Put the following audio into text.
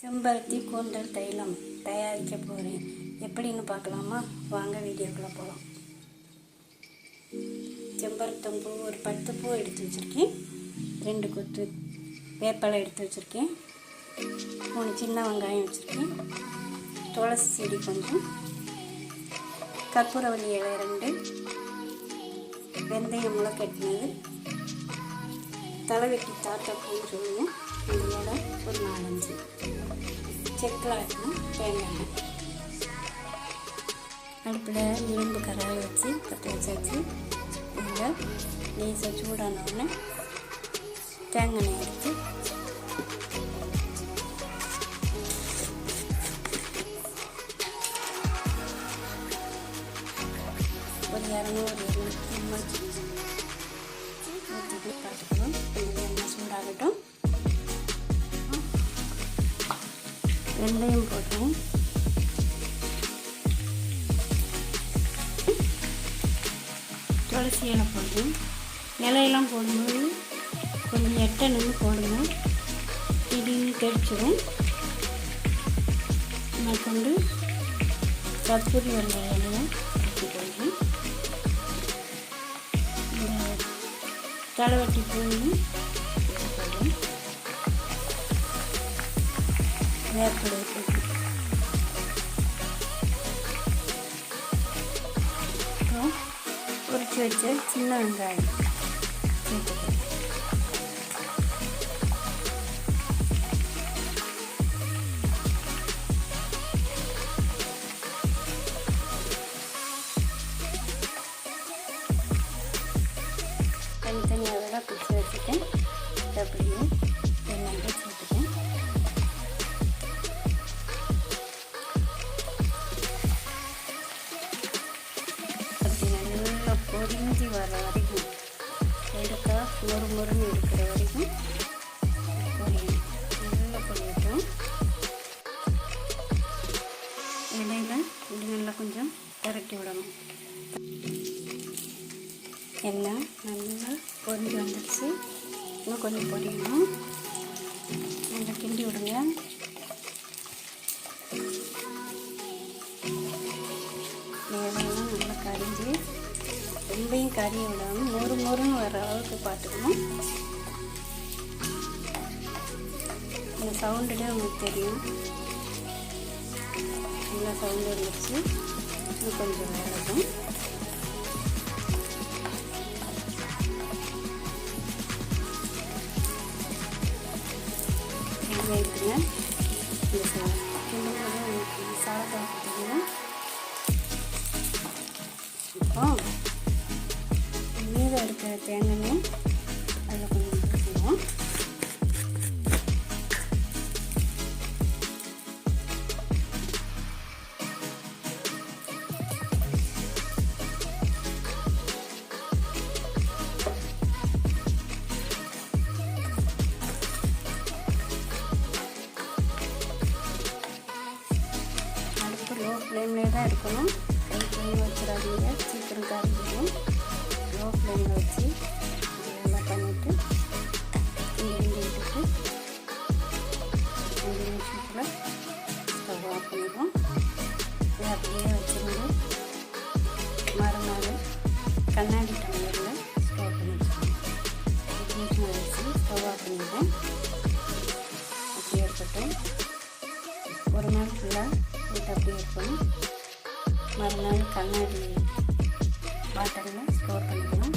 செம்பருத்தி கூந்தல் தைலம் தயாரிக்க போகிறேன். எப்படின்னு பார்க்கலாமா? வாங்க வீடியோக்குள்ளே போகலாம். செம்பருத்தம்பூ ஒரு 10 பூ எடுத்து வச்சுருக்கேன். 2 கொத்து வேப்பலை எடுத்து வச்சுருக்கேன். 3 சின்ன வெங்காயம் வச்சுருக்கேன். துளசி செடி கொஞ்சம், கற்பூரவள்ளி இலை 2, வெந்தயம் முளைக்கட்டினது, தலைவெட்டி தாத்தப்பூன்னு சொல்லுவோம் இந்த இலை ஒரு 4-5, செக்கில் ஆட்டணும் தேங்காய் எண்ணெய். அடுப்பில் இரும்பு கடாயை வச்சு பற்ற வச்சாச்சு. இதில் லேசாக சூடானோடனே தேங்காய் எண்ணெய் எடுத்து ஒரு 200 ml ஊற்றிட்டு பார்த்துக்கணும். எண்ணெய் சூடாகட்டும். வெந்தயம் போட்டேன். துளசி இலை போடுவோம். இலையெல்லாம் போடும்போது கொஞ்சம் எட்டை நின்று போடுங்க, திடீர்னு தெரிச்சிடும். நான் கொண்டு கற்பூரி வெள்ளை இலையை ஊற்றி போடுவேன். இந்த தலைவட்டி பூண்டு போடுவேன். வேப்பிலை போட்டு அப்புறம் உரிச்சு வச்ச சின்ன வெங்காயம் சேர்த்துக்கிறேன். தனித்தனியாக அதெல்லாம் பிடிச்சி வச்சுட்டேன். அப்படியே எண்ணெய் சேர்த்துட்டேன். பொரிஞ்சு வர வரைக்கும் எடுத்தா மொறுன்னு இருக்கிற வரைக்கும் பொரியணும். நல்லா பொரியட்டும். இலையில் இது நல்லா கொஞ்சம் திரட்டி விடணும். எண்ணெய் நல்லா பொரிஞ்சு வந்துடுச்சு. இன்னும் கொஞ்சம் பொரியணும். நல்லா கிண்டி விடுங்க. இலையெல்லாம் நல்லா கரிஞ்சு ரொம்பையும் கறியை விடாமல் மொறுன்னு வர அளவுக்கு பார்த்துக்கணும். இந்த சவுண்டுலேயே உங்களுக்கு தெரியும். நல்லா சவுண்டு வந்துடுச்சு. இன்னும் கொஞ்சம் வேகட்டும். இருக்குங்க இந்த சாதத்தை பார்த்தீங்கன்னா இப்போ மீதம் இருக்கிற தேங்காய் அதில் கொஞ்சம் ஊற்றிடுவோம். அடுப்பு லோ ஃப்ளேம்லேயே தான் இருக்கணும். ஹை ஃப்ளேம் வச்சிடாதீங்க, சீக்கிரம் காரிடும். லோ ஃப்ளேமில் வச்சு இதெல்லாம் பண்ணிவிட்டு இங்கே விட்டுட்டு 5 நிமிஷத்தில் ஸ்டவ் ஆஃப் பண்ணிடுவோம். இதை அப்படியே வச்சுருந்து மறுநாள் கண்ணாடி டம்ளரில் ஸ்டோர் பண்ணிடுவோம். 5 நிமிஷம் வச்சு ஸ்டவ் ஆஃப் பண்ணிடுவேன். அப்படியே இருக்கட்டும். ஒரு நாள் ஃபுல்லாக வீட்டு அப்படியே இருக்கணும். மறுநாள் கண்ணாடி பாட்டிலில் ஸ்டோர் பண்ணிக்கணும்.